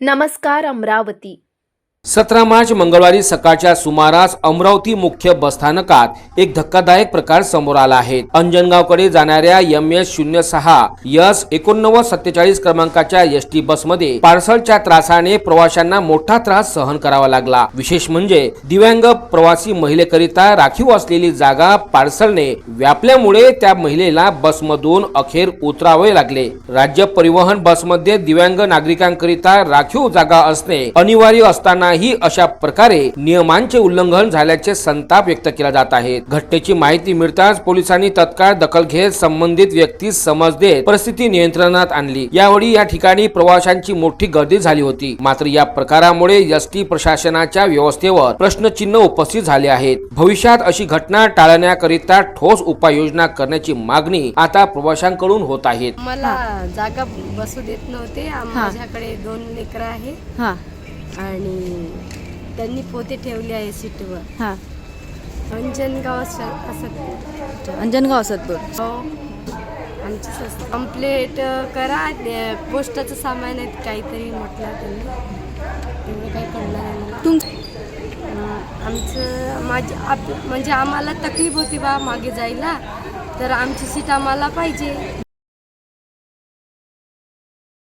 नमस्कार अमरावती। 17 मार्च मंगळवारी सकाळच्या सुमारास अमरावती मुख्य बसस्थानकात एक धक्कादायक प्रकार समोर आला आहे। अंजनगावकडे जाणाऱ्या MS06S8947 क्रमांकाच्या एसटी बसमध्ये पार्सलच्या त्रासाने प्रवाशांना मोठा त्रास सहन करावा लागला। विशेष म्हणजे दिव्यांग प्रवासी महिलेकरिता राखीव असलेली जागा पार्सलने व्यापल्यामुळे त्या महिलेला बसमधून अखेर उतरावे लागले। राज्य परिवहन बसमध्ये दिव्यांग नागरिकांकरिता राखीव जागा असणे अनिवार्य असताना ही अशा प्रकारे नियमांचे उल्लंघन झाल्याचे संताप व्यक्त केला जात आहे। घटनेची माहिती मिळताच पोलिसांनी तत्काळ दखल घेत संबंधित व्यक्तीस समज देत परिस्थिती नियंत्रणात आणली। यावेळी या ठिकाणी प्रवाशांची मोठी गर्दी झाली होती। मात्र या प्रकारामुळे एसटी प्रशासनाच्या व्यवस्थेवर प्रश्नचिन्ह उपस्थित झाले आहेत। भविष्यात अशी घटना टाळण्याकरिता ठोस उपाययोजना करण्याची मागणी आता प्रवाशांकडून होत आहे। मला जागा बसू देत नव्हते। माझ्याकडे 2 लेकरं आहे आणि त्यांनी पोते ठेवले आहे सीटवर। अंजनगाव सदपूर आमची कंप्लेंट करा। पोस्टाचं सामान आहे काहीतरी म्हटलं त्यांनी, काही कळलं नाही। आमचं म्हणजे आम्हाला तकलीफ होती बा मागे जायला, तर आमची सीट आम्हाला पाहिजे।